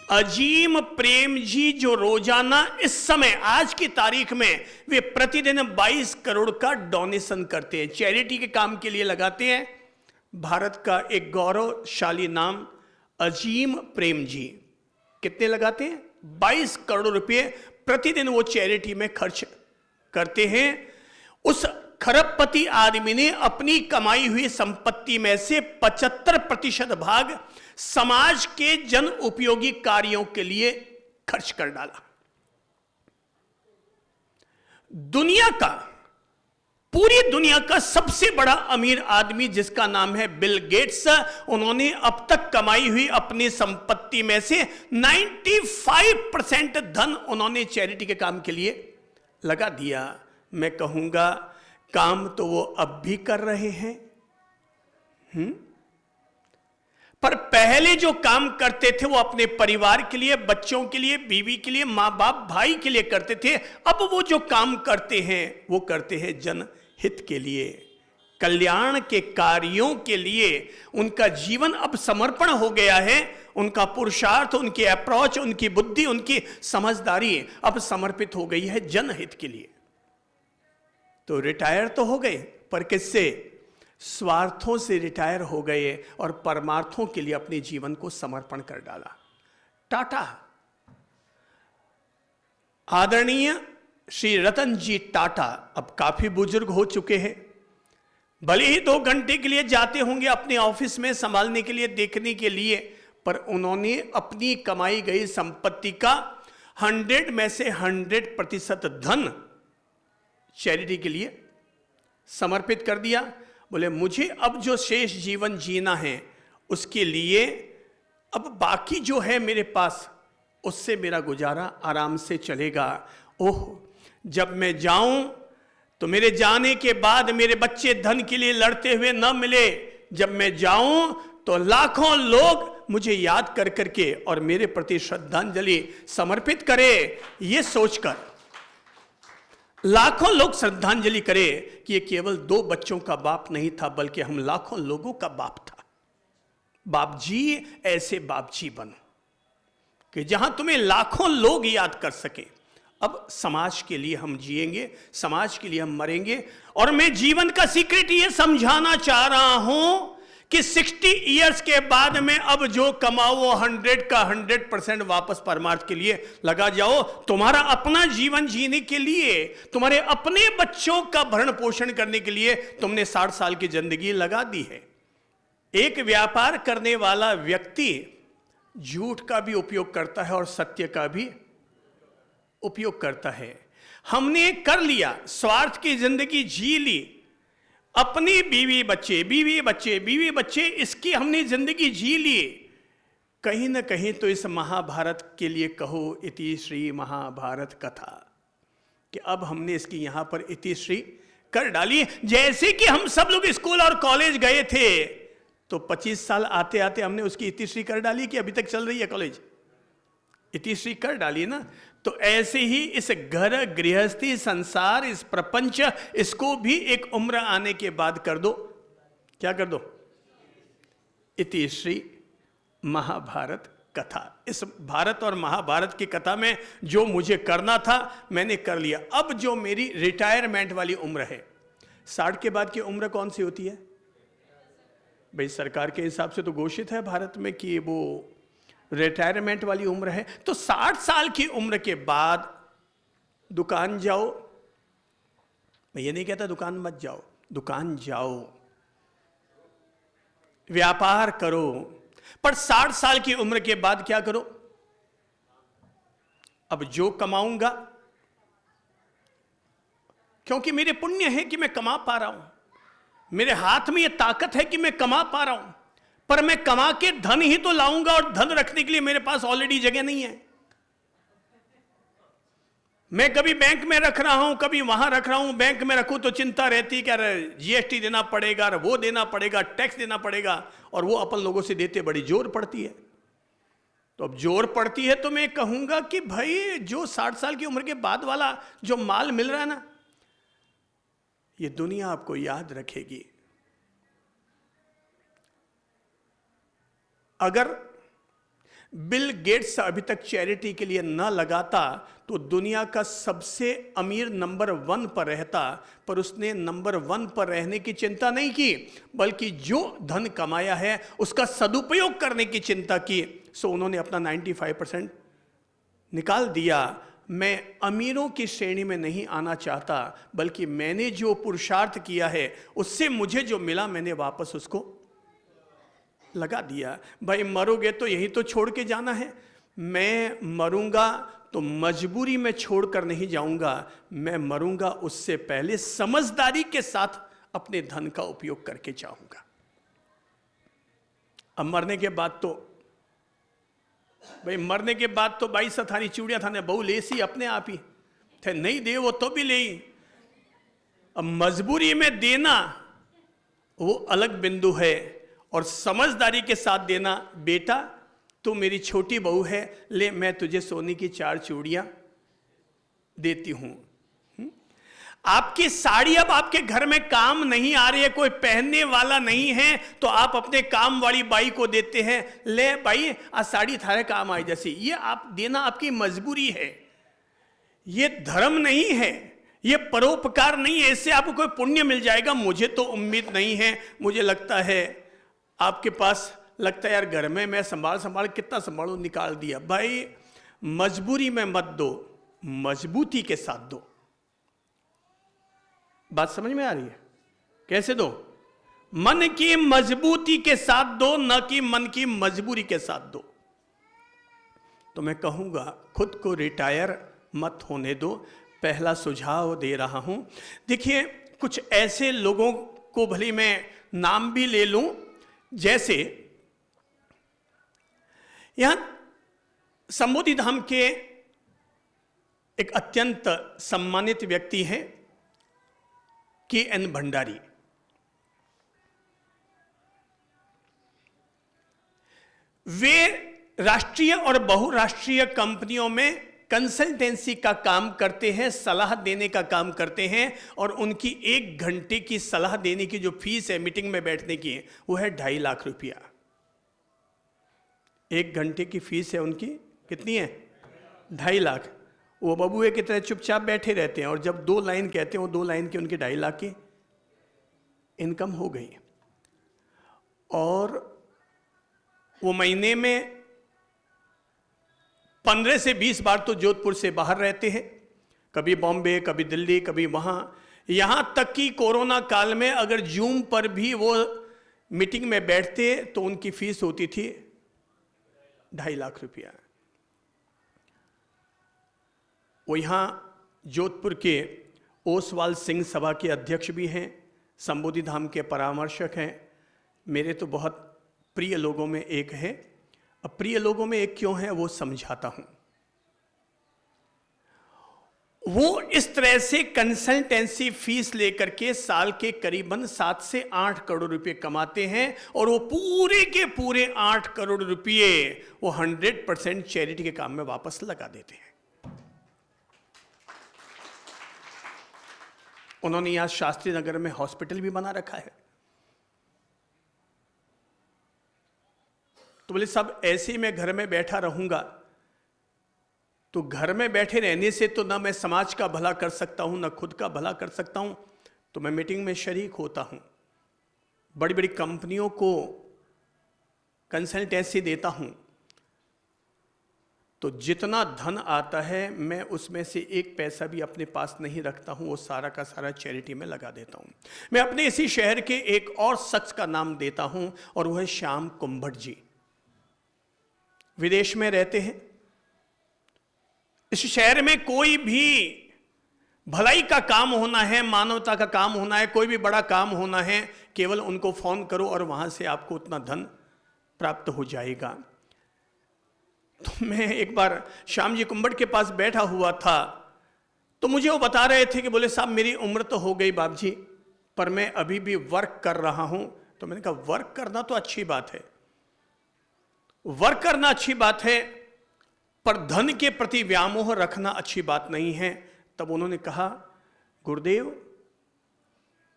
अजीम प्रेम जी जो रोजाना इस समय आज की तारीख में वे प्रतिदिन 22 करोड़ का डोनेशन करते हैं, चैरिटी के काम के लिए लगाते हैं। भारत का एक गौरवशाली नाम अजीम प्रेम जी कितने लगाते हैं? 22 करोड़ रुपए प्रतिदिन वो चैरिटी में खर्च करते हैं। उस खरबपति आदमी ने अपनी कमाई हुई संपत्ति में से 75% भाग समाज के जन उपयोगी कार्यों के लिए खर्च कर डाला। पूरी दुनिया का सबसे बड़ा अमीर आदमी जिसका नाम है बिल गेट्स, उन्होंने अब तक कमाई हुई अपनी संपत्ति में से 95% धन उन्होंने चैरिटी के काम के लिए लगा दिया। मैं कहूंगा काम तो वो अब भी कर रहे हैं, पर पहले जो काम करते थे वो अपने परिवार के लिए, बच्चों के लिए, बीवी के लिए, मां बाप, भाई के लिए करते थे। अब वो जो काम करते हैं वो करते हैं जनहित के लिए, कल्याण के कार्यों के लिए। उनका जीवन अब समर्पण हो गया है। उनका पुरुषार्थ, उनकी अप्रोच, उनकी बुद्धि, उनकी समझदारी अब समर्पित हो गई है जनहित के लिए। तो रिटायर तो हो गए, पर किससे? स्वार्थों से रिटायर हो गए और परमार्थों के लिए अपने जीवन को समर्पण कर डाला। टाटा, आदरणीय श्री रतन जी टाटा अब काफी बुजुर्ग हो चुके हैं। भले ही 2 घंटे के लिए जाते होंगे अपने ऑफिस में संभालने के लिए, देखने के लिए, पर उन्होंने अपनी कमाई गई संपत्ति का 100 में से 100% धन चैरिटी के लिए समर्पित कर दिया। बोले मुझे अब जो शेष जीवन जीना है उसके लिए अब बाकी जो है मेरे पास उससे मेरा गुजारा आराम से चलेगा। ओह, जब मैं जाऊं तो मेरे जाने के बाद मेरे बच्चे धन के लिए लड़ते हुए न मिले। जब मैं जाऊं तो लाखों लोग मुझे याद कर करके और मेरे प्रति श्रद्धांजलि समर्पित करें। ये सोचकर लाखों लोग श्रद्धांजलि करें कि ये केवल 2 बच्चों का बाप नहीं था, बल्कि हम लाखों लोगों का बाप था। बाप जी, ऐसे बाप जी बनो कि जहां तुम्हें लाखों लोग याद कर सके। अब समाज के लिए हम जिएंगे, समाज के लिए हम मरेंगे। और मैं जीवन का सीक्रेट ये समझाना चाह रहा हूं कि 60 इयर्स के बाद में अब जो कमाओ वो 100 का 100% वापस परमार्थ के लिए लगा जाओ। तुम्हारा अपना जीवन जीने के लिए, तुम्हारे अपने बच्चों का भरण पोषण करने के लिए तुमने 60 साल की जिंदगी लगा दी है। एक व्यापार करने वाला व्यक्ति झूठ का भी उपयोग करता है और सत्य का भी उपयोग करता है। हमने कर लिया, स्वार्थ की जिंदगी जी ली, अपनी बीवी बच्चे इसकी हमने जिंदगी जी ली। कहीं ना कहीं तो इस महाभारत के लिए कहो इति श्री महाभारत कथा, कि अब हमने इसकी यहां पर इति श्री कर डाली। जैसे कि हम सब लोग स्कूल और कॉलेज गए थे तो 25 साल आते आते हमने उसकी इति श्री कर डाली कि अभी तक चल रही है कॉलेज, इति श्री कर डाली ना। तो ऐसे ही इस घर गृहस्थी संसार, इस प्रपंच, इसको भी एक उम्र आने के बाद कर दो। क्या कर दो? इति श्री महाभारत कथा। इस भारत और महाभारत की कथा में जो मुझे करना था मैंने कर लिया। अब जो मेरी रिटायरमेंट वाली उम्र है, 60 के बाद की उम्र कौन सी होती है भाई? सरकार के हिसाब से तो घोषित है भारत में कि वो रिटायरमेंट वाली उम्र है। तो 60 साल की उम्र के बाद दुकान जाओ। मैं ये नहीं कहता दुकान मत जाओ, दुकान जाओ, व्यापार करो, पर 60 साल की उम्र के बाद क्या करो? अब जो कमाऊंगा, क्योंकि मेरे पुण्य है कि मैं कमा पा रहा हूं, मेरे हाथ में ये ताकत है कि मैं कमा पा रहा हूं, पर मैं कमा के धन ही तो लाऊंगा और धन रखने के लिए मेरे पास ऑलरेडी जगह नहीं है। मैं कभी बैंक में रख रहा हूं, कभी वहां रख रहा हूं। बैंक में रखूं तो चिंता रहती कि अरे जीएसटी देना पड़ेगा, वो देना पड़ेगा, टैक्स देना पड़ेगा, और वो अपन लोगों से देते बड़ी जोर पड़ती है। तो अब जोर पड़ती है तो मैं कहूंगा कि भाई जो 60 साल की उम्र के बाद वाला जो माल मिल रहा है ना, ये दुनिया आपको याद रखेगी। अगर बिल गेट्स अभी तक चैरिटी के लिए न लगाता तो दुनिया का सबसे अमीर नंबर 1 पर रहता, पर उसने नंबर 1 पर रहने की चिंता नहीं की, बल्कि जो धन कमाया है उसका सदुपयोग करने की चिंता की। सो उन्होंने अपना 95% निकाल दिया। मैं अमीरों की श्रेणी में नहीं आना चाहता, बल्कि मैंने जो पुरुषार्थ किया है उससे मुझे जो मिला मैंने वापस उसको लगा दिया। भाई मरोगे तो यही तो छोड़ के जाना है। मैं मरूंगा तो मजबूरी में छोड़कर नहीं जाऊंगा, मैं मरूंगा उससे पहले समझदारी के साथ अपने धन का उपयोग करके जाऊंगा। अब मरने के बाद तो मरने के बाद तो 22 थानी चूड़िया थाने बहु लेसी अपने आप ही थे, नहीं दे वो तो भी ले। अब मजबूरी में देना वो अलग बिंदु है, और समझदारी के साथ देना, बेटा तू मेरी छोटी बहू है, ले मैं तुझे सोने की 4 चूड़ियां देती हूं। आपकी साड़ी अब आपके घर में काम नहीं आ रही है, कोई पहनने वाला नहीं है, तो आप अपने काम वाली बाई को देते हैं, ले भाई आज साड़ी थारे काम आई जैसी। ये आप देना आपकी मजबूरी है, ये धर्म नहीं है, ये परोपकार नहीं है, इससे आपको कोई पुण्य मिल जाएगा मुझे तो उम्मीद नहीं है। मुझे लगता है आपके पास लगता है यार घर में मैं संभाल कितना संभालू, निकाल दिया। भाई मजबूरी में मत दो, मजबूती के साथ दो। बात समझ में आ रही है? कैसे दो? मन की मजबूती के साथ दो, न कि मन की मजबूरी के साथ दो। तो मैं कहूंगा खुद को रिटायर मत होने दो। पहला सुझाव दे रहा हूं। देखिए कुछ ऐसे लोगों को भले मैं नाम भी ले लूं, जैसे यहां संबोधि धाम के एक अत्यंत सम्मानित व्यक्ति हैं KN भंडारी। वे राष्ट्रीय और बहुराष्ट्रीय कंपनियों में कंसल्टेंसी का काम करते हैं, सलाह देने का काम करते हैं, और उनकी 1 घंटे की सलाह देने की जो फीस है मीटिंग में बैठने की, वो है 2.5 लाख रुपया। 1 घंटे की फीस है उनकी, कितनी है? 2.5 लाख। वो बबुए की तरह चुपचाप बैठे रहते हैं, और जब 2 लाइन कहते हैं वो 2 लाइन की उनकी 2.5 लाख की इनकम हो गई। और वो महीने में 15 से 20 बार तो जोधपुर से बाहर रहते हैं, कभी बॉम्बे, कभी दिल्ली, कभी वहां। यहां तक कि कोरोना काल में अगर जूम पर भी वो मीटिंग में बैठते तो उनकी फीस होती थी 2.5 लाख रुपया। वो यहाँ जोधपुर के ओसवाल सिंह सभा के अध्यक्ष भी हैं, संबोधि धाम के परामर्शक हैं। मेरे तो बहुत प्रिय लोगों में एक है। अब प्रिय लोगों में एक क्यों है वो समझाता हूं। वो इस तरह से कंसल्टेंसी फीस लेकर के साल के करीबन 7 से 8 करोड़ रुपए कमाते हैं, और वो पूरे के पूरे 8 करोड़ रुपए वो 100% चैरिटी के काम में वापस लगा देते हैं। उन्होंने यहां शास्त्री नगर में हॉस्पिटल भी बना रखा है। तो बोले साहब ऐसे ही मैं घर में बैठा रहूंगा, तो घर में बैठे रहने से तो ना मैं समाज का भला कर सकता हूं, ना खुद का भला कर सकता हूं। तो मैं मीटिंग में शरीक होता हूं, बड़ी बड़ी कंपनियों को कंसल्टेंसी देता हूं, तो जितना धन आता है मैं उसमें से 1 पैसा भी अपने पास नहीं रखता हूं, वो सारा का सारा चैरिटी में लगा देता हूं। मैं अपने इसी शहर के एक और शख्स का नाम देता हूं, और वह है श्याम कुंभट जी। विदेश में रहते हैं। इस शहर में कोई भी भलाई का काम होना है, मानवता का काम होना है, कोई भी बड़ा काम होना है, केवल उनको फोन करो और वहां से आपको उतना धन प्राप्त हो जाएगा। तो मैं एक बार श्याम जी कुंभट के पास बैठा हुआ था, तो मुझे वो बता रहे थे कि बोले साहब मेरी उम्र तो हो गई बाप जी, पर मैं अभी भी वर्क कर रहा हूं। तो मैंने कहा वर्क करना तो अच्छी बात है, वर्क करना अच्छी बात है, पर धन के प्रति व्यामोह रखना अच्छी बात नहीं है। तब उन्होंने कहा गुरुदेव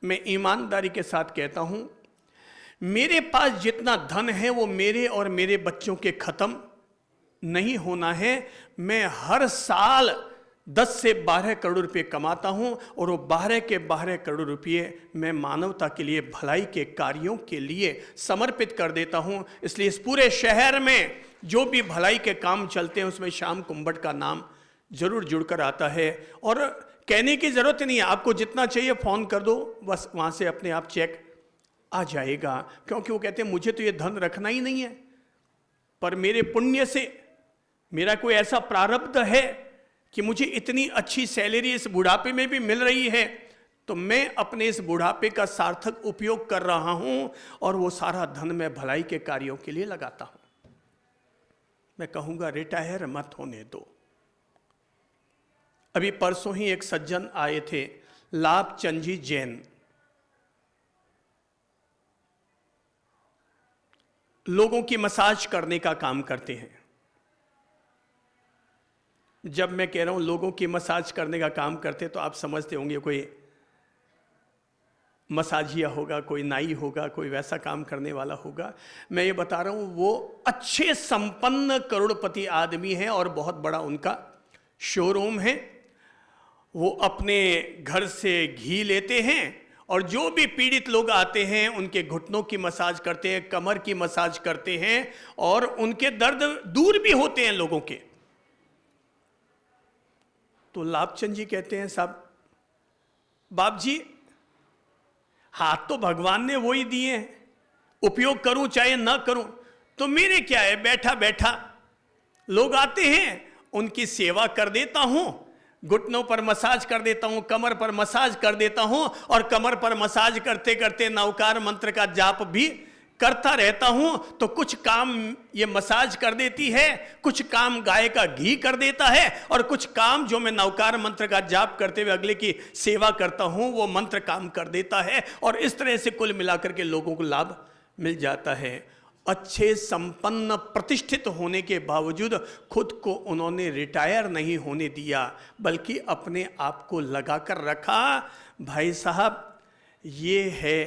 मैं ईमानदारी के साथ कहता हूं, मेरे पास जितना धन है वो मेरे और मेरे बच्चों के खत्म, नहीं होना है। मैं हर साल 10 से 12 करोड़ रुपए कमाता हूं और वो 12 के 12 करोड़ रुपए मैं मानवता के लिए, भलाई के कार्यों के लिए समर्पित कर देता हूं। इसलिए इस पूरे शहर में जो भी भलाई के काम चलते हैं उसमें श्याम कुंभट का नाम जरूर जुड़कर आता है। और कहने की जरूरत नहीं है, आपको जितना चाहिए फोन कर दो, बस वहां से अपने आप चेक आ जाएगा। क्योंकि वो कहते हैं मुझे तो ये धन रखना ही नहीं है, पर मेरे पुण्य से मेरा कोई ऐसा प्रारब्ध है कि मुझे इतनी अच्छी सैलरी इस बुढ़ापे में भी मिल रही है, तो मैं अपने इस बुढ़ापे का सार्थक उपयोग कर रहा हूं और वो सारा धन मैं भलाई के कार्यों के लिए लगाता हूं। मैं कहूंगा रिटायर मत होने दो। अभी परसों ही एक सज्जन आए थे, लाभचंद जी जैन, लोगों की मसाज करने का काम करते हैं। जब मैं कह रहा हूं लोगों की मसाज करने का काम करते तो आप समझते होंगे कोई मसाजिया होगा, कोई नाई होगा, कोई वैसा काम करने वाला होगा। मैं ये बता रहा हूं वो अच्छे संपन्न करोड़पति आदमी है और बहुत बड़ा उनका शोरूम है। वो अपने घर से घी लेते हैं और जो भी पीड़ित लोग आते हैं उनके घुटनों की मसाज करते हैं, कमर की मसाज करते हैं और उनके दर्द दूर भी होते हैं लोगों के। तो लाभचंद जी कहते हैं साहब, बाप जी हाथ तो भगवान ने वो ही दिए हैं, उपयोग करूं चाहे ना करूं तो मेरे क्या है, बैठा बैठा लोग आते हैं उनकी सेवा कर देता हूं, घुटनों पर मसाज कर देता हूं, कमर पर मसाज कर देता हूं और कमर पर मसाज करते करते नवकार मंत्र का जाप भी करता रहता हूं। तो कुछ काम ये मसाज कर देती है, कुछ काम गाय का घी कर देता है और कुछ काम जो मैं नवकार मंत्र का जाप करते हुए अगले की सेवा करता हूं वो मंत्र काम कर देता है। और इस तरह से कुल मिलाकर के लोगों को लाभ मिल जाता है। अच्छे संपन्न प्रतिष्ठित होने के बावजूद खुद को उन्होंने रिटायर नहीं होने दिया, बल्कि अपने आप को लगाकर रखा। भाई साहब ये है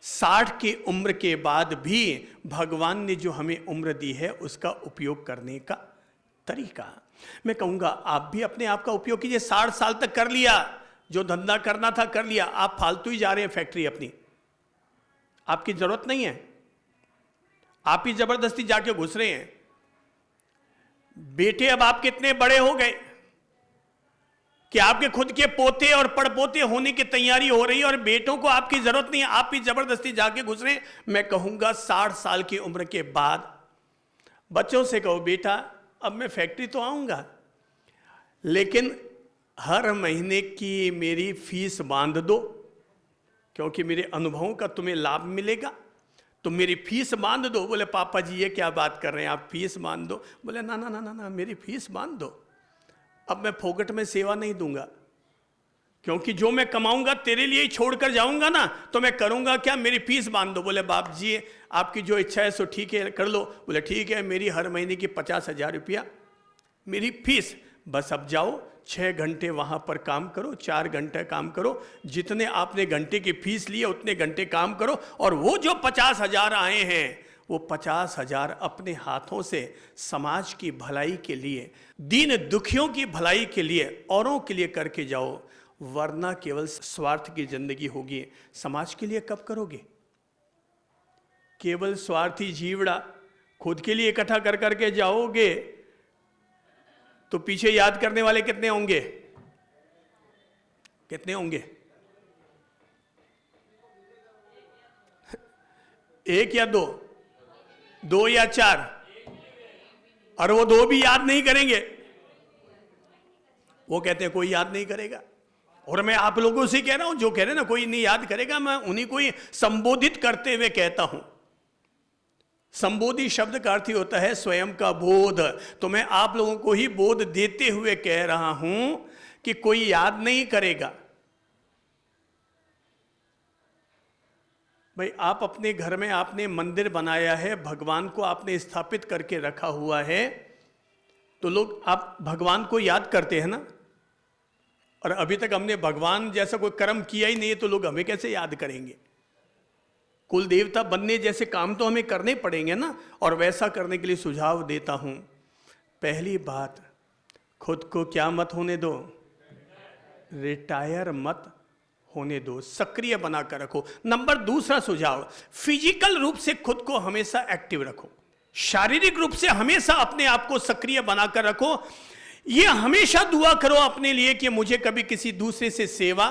60 की उम्र के बाद भी भगवान ने जो हमें उम्र दी है उसका उपयोग करने का तरीका। मैं कहूँगा आप भी अपने आप का उपयोग कीजिए। 60 साल तक कर लिया, जो धंधा करना था कर लिया, आप फालतू ही जा रहे हैं फैक्ट्री अपनी, आपकी जरूरत नहीं है, आप ही जबरदस्ती जाके घुस रहे हैं। बेटे अब आप कितने बड़े हो गए कि आपके खुद के पोते और पड़पोते होने की तैयारी हो रही है और बेटों को आपकी जरूरत नहीं है, आप ही जबरदस्ती जाके घुस रहे हैं। मैं कहूंगा 60 साल की उम्र के बाद बच्चों से कहो बेटा अब मैं फैक्ट्री तो आऊंगा, लेकिन हर महीने की मेरी फीस बांध दो, क्योंकि मेरे अनुभवों का तुम्हें लाभ मिलेगा, तो मेरी फीस बांध दो। बोले पापा जी ये क्या बात कर रहे हैं आप, फीस बांध दो। बोले ना ना ना ना ना, मेरी फीस बांध दो। अब मैं फोकट में सेवा नहीं दूंगा, क्योंकि जो मैं कमाऊंगा तेरे लिए ही छोड़कर जाऊंगा ना, तो मैं करूंगा क्या, मेरी फीस बांध दो। बोले बाप जी आपकी जो इच्छा है सो ठीक है कर लो। बोले ठीक है, मेरी हर महीने की 50,000 रुपया मेरी फीस, बस अब जाओ 6 घंटे वहां पर काम करो, 4 घंटे काम करो, जितने आपने घंटे की फीस लिए उतने घंटे काम करो और वो जो 50,000 आए हैं वो 50,000 अपने हाथों से समाज की भलाई के लिए, दीन दुखियों की भलाई के लिए, औरों के लिए करके जाओ, वरना केवल स्वार्थ की जिंदगी होगी। समाज के लिए कब करोगे? केवल स्वार्थी जीवड़ा खुद के लिए इकट्ठा कर करके जाओगे तो पीछे याद करने वाले कितने होंगे? कितने होंगे? एक या दो? 2 या 4? और वो 2 भी याद नहीं करेंगे। वो कहते हैं कोई याद नहीं करेगा। और मैं आप लोगों से कह रहा हूं, जो कह रहे हैं ना कोई नहीं याद करेगा, मैं उन्हीं को ही संबोधित करते हुए कहता हूं। संबोधि शब्द का अर्थ ही होता है स्वयं का बोध। तो मैं आप लोगों को ही बोध देते हुए कह रहा हूं कि कोई याद नहीं करेगा। भाई आप अपने घर में आपने मंदिर बनाया है, भगवान को आपने स्थापित करके रखा हुआ है, तो लोग आप भगवान को याद करते हैं ना। और अभी तक हमने भगवान जैसा कोई कर्म किया ही नहीं है, तो लोग हमें कैसे याद करेंगे? कुल देवता बनने जैसे काम तो हमें करने पड़ेंगे ना। और वैसा करने के लिए सुझाव देता हूं, पहली बात, खुद को क्या मत होने दो, रिटायर मत होने दो, सक्रिय बनाकर रखो। नंबर दूसरा सुझाव, फिजिकल रूप से खुद को हमेशा एक्टिव रखो, शारीरिक रूप से हमेशा अपने आप को सक्रिय बनाकर रखो। यह हमेशा दुआ करो अपने लिए कि मुझे कभी किसी दूसरे से सेवा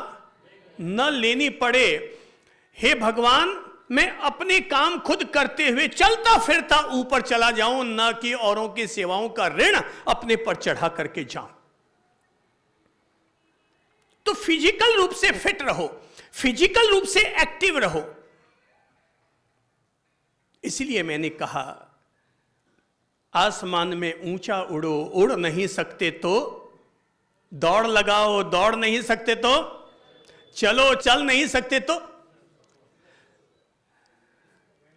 न लेनी पड़े। हे भगवान, मैं अपने काम खुद करते हुए चलता फिरता ऊपर चला जाऊं, न कि औरों की सेवाओं का ऋण अपने पर चढ़ा करके जाऊं। तो फिजिकल रूप से फिट रहो, फिजिकल रूप से एक्टिव रहो। इसलिए मैंने कहा, आसमान में ऊंचा उड़ो, उड़ नहीं सकते तो दौड़ लगाओ, दौड़ नहीं सकते तो चलो, चल नहीं सकते तो।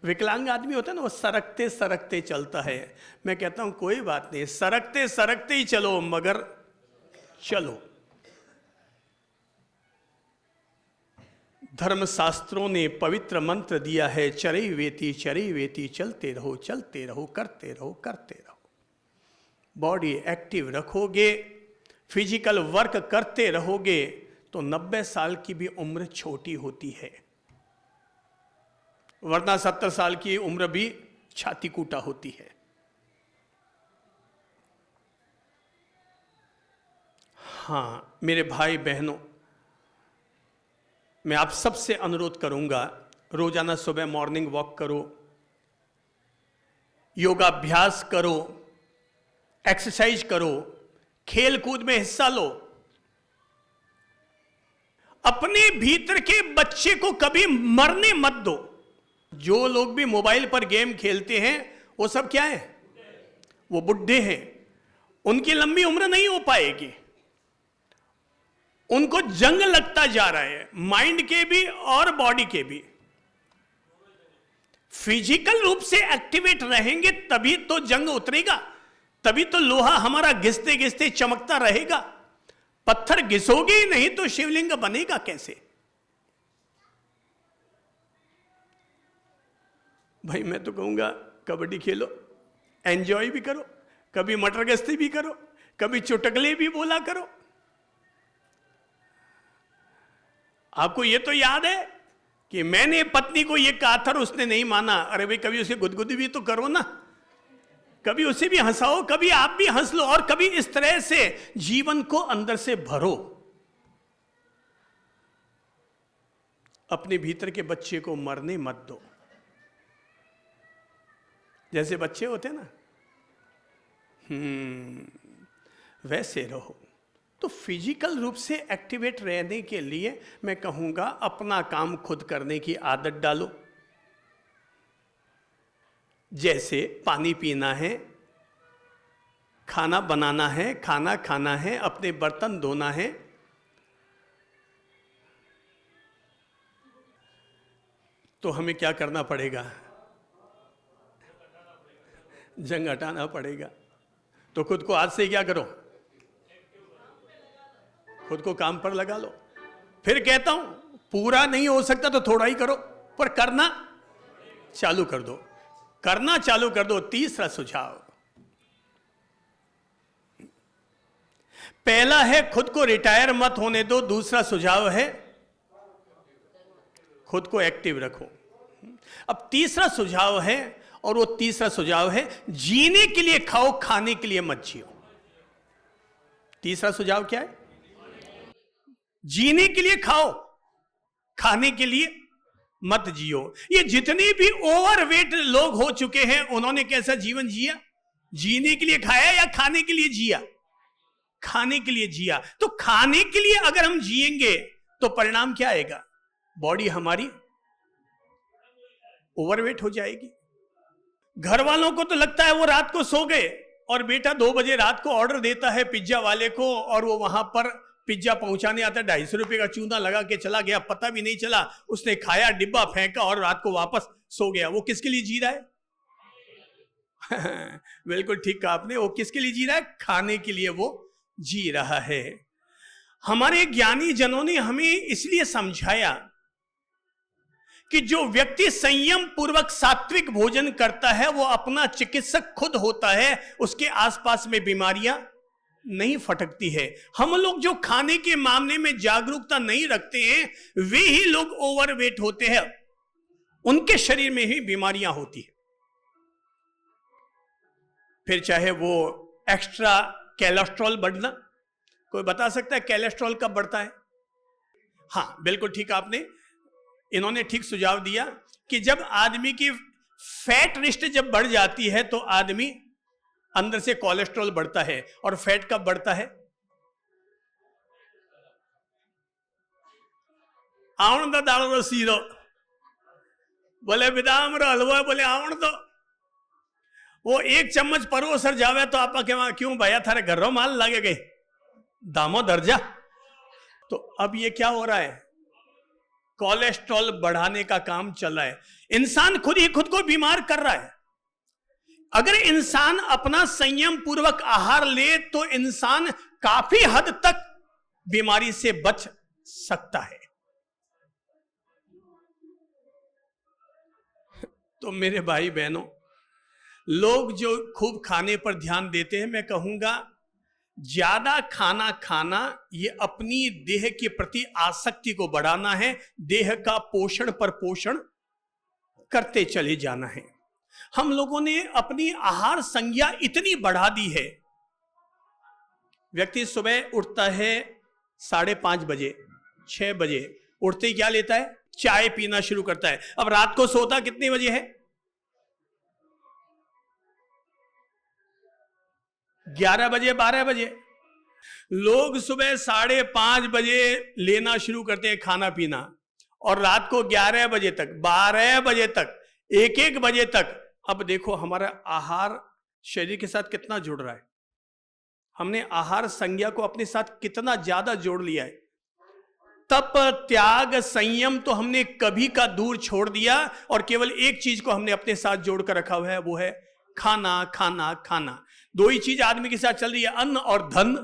विकलांग आदमी होता है ना, वो सरकते सरकते चलता है। मैं कहता हूं कोई बात नहीं, सरकते सरकते ही चलो, मगर चलो। धर्मशास्त्रों ने पवित्र मंत्र दिया है, चरई वेती, चलते रहो, चलते रहो, करते रहो, करते रहो। बॉडी एक्टिव रखोगे, फिजिकल वर्क करते रहोगे, तो 90 साल की भी उम्र छोटी होती है, वरना 70 साल की उम्र भी छाती कूटा होती है। हाँ मेरे भाई बहनों, मैं आप सबसे अनुरोध करूंगा, रोजाना सुबह मॉर्निंग वॉक करो, योगाभ्यास करो, एक्सरसाइज करो, खेल कूद में हिस्सा लो। अपने भीतर के बच्चे को कभी मरने मत दो। जो लोग भी मोबाइल पर गेम खेलते हैं वो सब क्या है, वो बुढ़े हैं, उनकी लंबी उम्र नहीं हो पाएगी, उनको जंग लगता जा रहा है, माइंड के भी और बॉडी के भी। फिजिकल रूप से एक्टिवेट रहेंगे तभी तो जंग उतरेगा, तभी तो लोहा हमारा घिसते घिसते चमकता रहेगा। पत्थर घिसोगे ही नहीं तो शिवलिंग बनेगा कैसे? भाई मैं तो कहूंगा कबड्डी खेलो, एंजॉय भी करो, कभी मटर गश्ती भी करो, कभी चुटकले भी बोला करो। आपको ये तो याद है कि मैंने पत्नी को ये कहा था, उसने नहीं माना। अरे भाई कभी उसे गुदगुदी भी तो करो ना, कभी उसे भी हंसाओ, कभी आप भी हंस लो, और कभी इस तरह से जीवन को अंदर से भरो। अपने भीतर के बच्चे को मरने मत दो। जैसे बच्चे होते हैं ना, वैसे रहो। तो फिजिकल रूप से एक्टिवेट रहने के लिए मैं कहूंगा अपना काम खुद करने की आदत डालो। जैसे पानी पीना है, खाना बनाना है, खाना खाना है, अपने बर्तन धोना है, तो हमें क्या करना पड़ेगा? जंग हटाना पड़ेगा। तो खुद को आज से क्या करो, खुद को काम पर लगा लो। फिर कहता हूं पूरा नहीं हो सकता तो थोड़ा ही करो, पर करना चालू कर दो, करना चालू कर दो। तीसरा सुझाव, पहला है खुद को रिटायर मत होने दो, दूसरा सुझाव है खुद को एक्टिव रखो। अब तीसरा सुझाव है, और वो तीसरा सुझाव है जीने के लिए खाओ, खाने के लिए मत जियो। तीसरा सुझाव क्या है? जीने के लिए खाओ, खाने के लिए मत जियो। ये जितने भी ओवरवेट लोग हो चुके हैं, उन्होंने कैसा जीवन जिया? जीने के लिए खाया या खाने के लिए जिया? खाने के लिए जिया। तो खाने के लिए अगर हम जिएंगे तो परिणाम क्या आएगा? बॉडी हमारी ओवरवेट हो जाएगी। घर वालों को तो लगता है वो रात को सो गए, और बेटा 2 बजे रात को ऑर्डर देता है पिज्जा वाले को, और वो वहां पर पिज्जा पहुंचाने आता, 250 रुपए का चूना लगा के चला गया, पता भी नहीं चला, उसने खाया, डिब्बा फेंका और रात को वापस सो गया। वो किसके लिए जी रहा है? बिल्कुल ठीक कहा आपने, वो किसके लिए जी रहा है? खाने के लिए वो जी रहा है। हमारे ज्ञानी जनों ने हमें इसलिए समझाया कि जो व्यक्ति संयम पूर्वक सात्विक भोजन करता है वो अपना चिकित्सक खुद होता है, उसके आसपास में बीमारियां नहीं फटकती है। हम लोग जो खाने के मामले में जागरूकता नहीं रखते हैं वे ही लोग ओवरवेट होते हैं, उनके शरीर में ही बीमारियां होती है। फिर चाहे वो एक्स्ट्रा कोलेस्ट्रॉल बढ़ना, कोई बता सकता है कोलेस्ट्रॉल कब बढ़ता है? हाँ बिल्कुल ठीक, आपने इन्होंने ठीक सुझाव दिया कि जब आदमी की फैट लिस्ट जब बढ़ जाती है तो आदमी अंदर से कोलेस्ट्रॉल बढ़ता है। और फैट कब बढ़ता है? आवण दा दाल रो सीरो, बोले बिदाम रो हलवा, बोले आवण तो वो एक चम्मच परोसर जावे तो आप क्यों भैया थारे घर रो माल लागे गए दामो दर्जा। तो अब ये क्या हो रहा है? कोलेस्ट्रॉल बढ़ाने का काम चल रहा है। इंसान खुद ही खुद को बीमार कर रहा है। अगर इंसान अपना संयम पूर्वक आहार ले तो इंसान काफी हद तक बीमारी से बच सकता है। तो मेरे भाई बहनों, लोग जो खूब खाने पर ध्यान देते हैं, मैं कहूंगा ज्यादा खाना खाना ये अपनी देह के प्रति आसक्ति को बढ़ाना है, देह का पोषण पर पोषण करते चले जाना है। हम लोगों ने अपनी आहार संज्ञा इतनी बढ़ा दी है। व्यक्ति सुबह उठता है 5:30 बजे, 6 बजे उठते ही क्या लेता है? चाय पीना शुरू करता है। अब रात को सोता कितने बजे है? 11 बजे, 12 बजे। लोग सुबह 5:30 बजे लेना शुरू करते हैं खाना पीना और रात को 11 बजे तक, 12 बजे तक, 1-1 बजे तक। अब देखो हमारा आहार शरीर के साथ कितना जुड़ रहा है। हमने आहार संज्ञा को अपने साथ कितना ज्यादा जोड़ लिया है। तप, त्याग, संयम तो हमने कभी का दूर छोड़ दिया और केवल एक चीज को हमने अपने साथ जोड़कर रखा हुआ है, वो है खाना, खाना, खाना। 2 ही चीज आदमी के साथ चल रही है, अन्न और धन।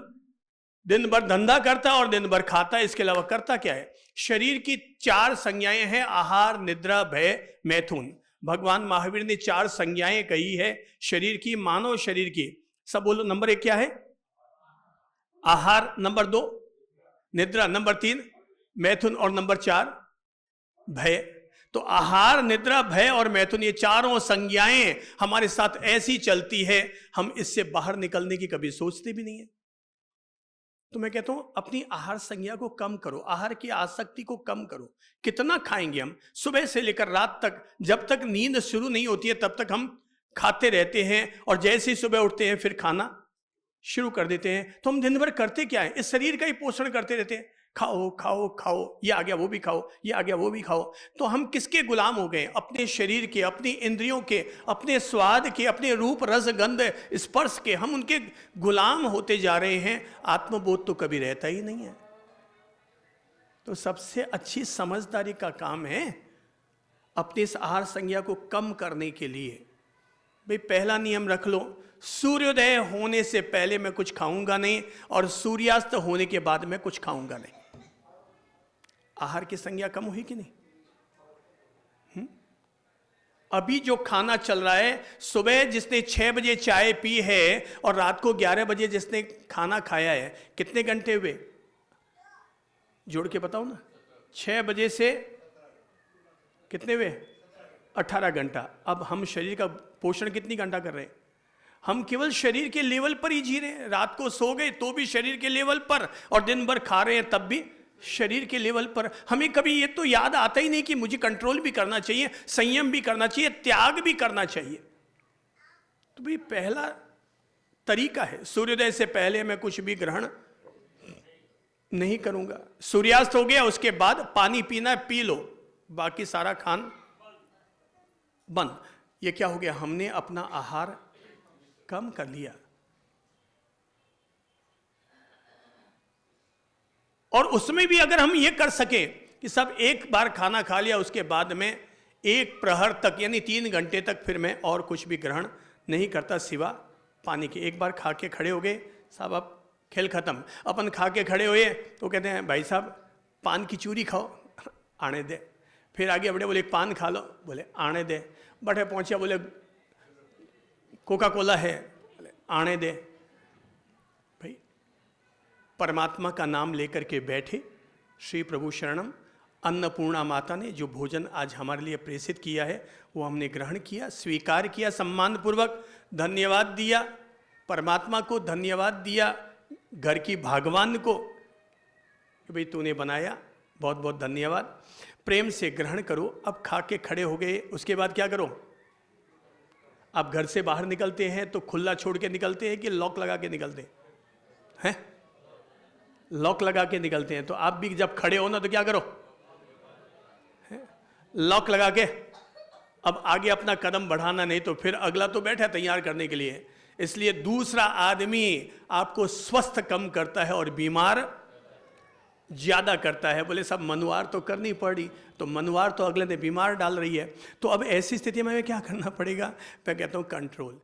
दिन भर धंधा करता है और दिन भर खाता है, इसके अलावा करता क्या है? शरीर की 4 संज्ञाएं हैं, आहार, निद्रा, भय, मैथुन। भगवान महावीर ने 4 संज्ञाएं कही है शरीर की, मानव शरीर की। सब बोलो। नंबर 1 क्या है? आहार। नंबर 2 निद्रा। नंबर 3 मैथुन। और नंबर 4 भय। तो आहार, निद्रा, भय और मैथुन, ये चारों संज्ञाएं हमारे साथ ऐसी चलती है, हम इससे बाहर निकलने की कभी सोचते भी नहीं है। तो मैं कहता हूं अपनी आहार संज्ञा को कम करो, आहार की आसक्ति को कम करो। कितना खाएंगे हम? सुबह से लेकर रात तक, जब तक नींद शुरू नहीं होती है तब तक हम खाते रहते हैं और जैसे ही सुबह उठते हैं फिर खाना शुरू कर देते हैं। तो हम दिन भर करते क्या है? इस शरीर का ही पोषण करते रहते हैं। खाओ खाओ खाओ, ये आ गया वो भी खाओ, ये आ गया वो भी खाओ। तो हम किसके गुलाम हो गए? अपने शरीर के, अपनी इंद्रियों के, अपने स्वाद के, अपने रूप, रस, गंध, स्पर्श के, हम उनके गुलाम होते जा रहे हैं। आत्मबोध तो कभी रहता ही नहीं है। तो सबसे अच्छी समझदारी का काम है अपने इस आहार संज्ञा को कम करने के लिए भाई पहला नियम रख लो, सूर्योदय होने से पहले मैं कुछ खाऊंगा नहीं और सूर्यास्त होने के बाद मैं कुछ खाऊंगा नहीं। आहार की संज्ञा कम हुई कि नहीं? अभी जो खाना चल रहा है, सुबह जिसने 6 बजे चाय पी है और रात को 11 बजे जिसने खाना खाया है, कितने घंटे हुए? जोड़ के बताओ ना। 6 बजे से कितने हुए? 18 घंटा। अब हम शरीर का पोषण कितनी घंटा कर रहे हैं? हम केवल शरीर के लेवल पर ही जी रहे हैं। रात को सो गए तो भी शरीर के लेवल पर, और दिन भर खा रहे हैं तब भी शरीर के लेवल पर। हमें कभी ये तो याद आता ही नहीं कि मुझे कंट्रोल भी करना चाहिए, संयम भी करना चाहिए, त्याग भी करना चाहिए। तो भाई पहला तरीका है, सूर्योदय से पहले मैं कुछ भी ग्रहण नहीं करूंगा। सूर्यास्त हो गया उसके बाद पानी पीना है, पी लो, बाकी सारा खान बंद। ये क्या हो गया? हमने अपना आहार कम कर लिया। और उसमें भी अगर हम ये कर सके कि सब एक बार खाना खा लिया, उसके बाद में 1 प्रहर तक यानी 3 घंटे तक फिर मैं और कुछ भी ग्रहण नहीं करता सिवा पानी के। एक बार खा के खड़े हो गए, साहब अब खेल खत्म। अपन खा के खड़े हुए तो कहते हैं भाई साहब पान की चूरी खाओ, आने दे। फिर आगे बढ़े, बोले एक पान खा लो, बोले आने दे। बढ़े पहुंचे, बोले कोका कोला है, बोले आने दे। भाई परमात्मा का नाम लेकर के बैठे, श्री प्रभु शरणम। अन्नपूर्णा माता ने जो भोजन आज हमारे लिए प्रेषित किया है वो हमने ग्रहण किया, स्वीकार किया, सम्मान पूर्वक धन्यवाद दिया, परमात्मा को धन्यवाद दिया, घर की भागवान को कि भाई तूने बनाया, बहुत बहुत धन्यवाद। प्रेम से ग्रहण करो। अब खा के खड़े हो गए, उसके बाद क्या करो? आप घर से बाहर निकलते हैं तो खुला छोड़ के निकलते हैं कि लॉक लगा के निकलते हैं? लॉक लगा के निकलते हैं। तो आप भी जब खड़े हो ना तो क्या करो? लॉक लगा के अब आगे अपना कदम बढ़ाना, नहीं तो फिर अगला तो बैठा है तैयार करने के लिए। इसलिए दूसरा आदमी आपको स्वस्थ कम करता है और बीमार ज्यादा करता है। बोले सब मनुवार तो करनी पड़ी, तो मनुवार तो अगले दिन बीमार डाल रही है। तो अब ऐसी स्थिति में हमें क्या करना पड़ेगा? मैं कहता हूं कंट्रोल।